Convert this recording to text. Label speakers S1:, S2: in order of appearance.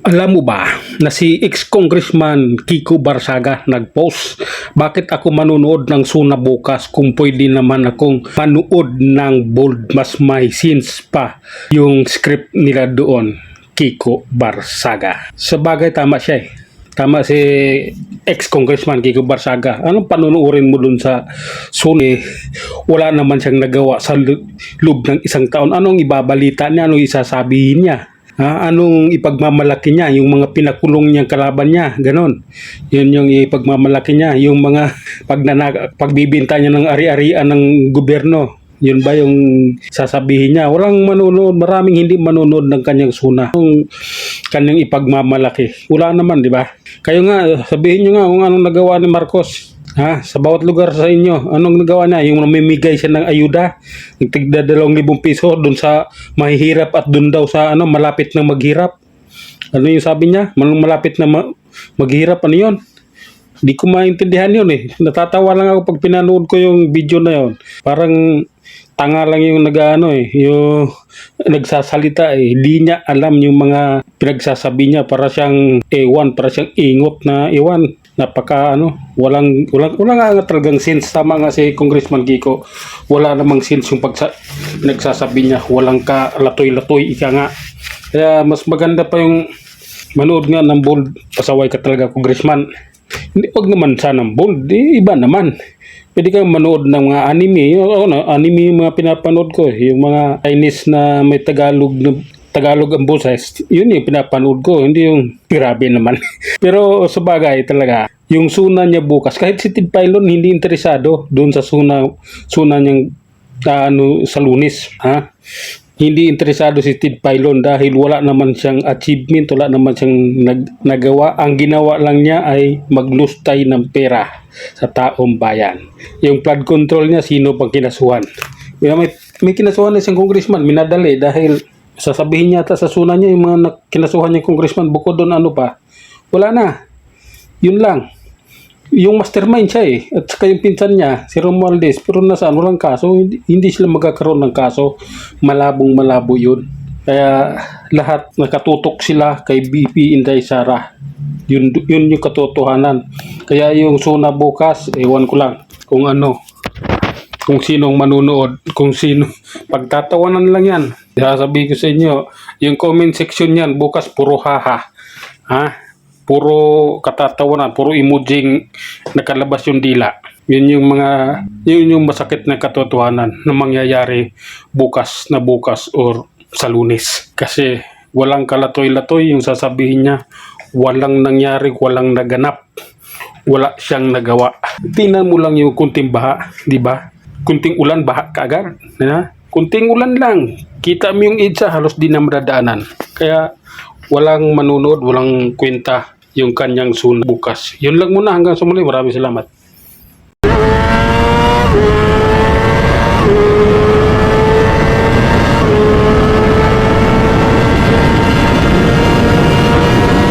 S1: Alam mo ba na si ex-congressman Kiko Barsaga nag-post, bakit ako manunood ng Suna bukas kung pwede naman akong manood ng Bold, mas may scenes pa yung script nila doon. Kiko Barsaga. Sa bagay tama siya eh. Tama si ex-congressman Kiko Barsaga. Anong panunuorin mo dun sa Suna? Wala naman siyang nagawa sa loob ng isang taon. Anong ibabalita niya? Anong isasabihin niya? Anong ipagmamalaki niya? Yung mga pinakulong niyang kalaban niya, ganon. Yun yung ipagmamalaki niya. Yung mga pagbibinta niya ng ari-arian ng gobyerno. Yun ba yung sasabihin niya? Walang manonood, maraming hindi manonood ng kanyang Suna. Yung kanyang ipagmamalaki. Wala naman, di ba? Kayo nga, sabihin niyo nga kung anong nagawa ni Marcos. Sa bawat lugar sa inyo, anong nagawa niya? Yung namimigay siya ng ayuda, nagtigda 2,000 piso doon sa mahihirap at doon daw sa malapit na maghirap. Ano yung sabi niya? Malapit na maghirap, ano yun? Di ko maintindihan yun eh. Natatawa lang ako pag pinanood ko yung video na yun. Parang tanga lang yung yung nagsasalita eh. Hindi niya alam yung mga pinagsasabi niya, para siyang ewan, para siyang ingot na ewan. Walang nga talagang sense. Tama nga si Congressman Kiko, wala namang sense yung nagsasabi niya, walang ka latoy-latoy, ika nga. Kaya mas maganda pa yung manood nga ng Bold. Pasaway ka talaga, Congressman. Hindi, wag naman sana ng Bold, iba naman. Pwede kang manood ng mga anime. Anime yung mga pinapanood ko, yung mga Chinese na may Tagalog ang boses, yun yung pinapanood ko, hindi yung grabe naman. Pero sa bagay talaga, yung Suna niya bukas, kahit si Ted Filon hindi interesado doon sa Suna niyang sa Lunes. Hindi interesado si Ted Filon dahil wala naman siyang achievement, wala naman siyang nagawa. Ang ginawa lang niya ay maglustay ng pera sa taong bayan. Yung flood control niya, sino pang kinasuhan? May kinasuhan na siyang congressman, minadali dahil sasabihin niya sa Suna niya yung mga kinasuhan niyang congressman, bukod doon wala na. Yun lang. Yung mastermind siya eh. At saka yung pinsan niya, si Romualdez, pero nasaan, walang kaso. Hindi sila magkakaroon ng kaso. Malabo yun. Kaya lahat nakatutok sila kay BP Inday Sara. Yun yung katotohanan. Kaya yung Suna bukas, ewan ko lang kung sinong manunood, kung sino. Pagtatawanan lang yan. Sasabihin ko sa inyo, yung comment section yan, bukas puro haha. Puro katatawanan, puro emojing nakalabas yung dila. Yun yung masakit na katotohanan na mangyayari bukas or sa Lunes. Kasi walang kalatoy-latoy yung sasabihin niya. Walang nangyari, walang naganap. Wala siyang nagawa. Tingnan mo lang yung kunting baha, di ba? Kunting ulan, baha kaagad. Kunting ulan lang. Kita mo yung EDSA, halos di na madadaanan. Kaya walang manunod, walang kwenta yung kanyang Suna bukas. Yun lang muna, hanggang sa muli. Maraming salamat.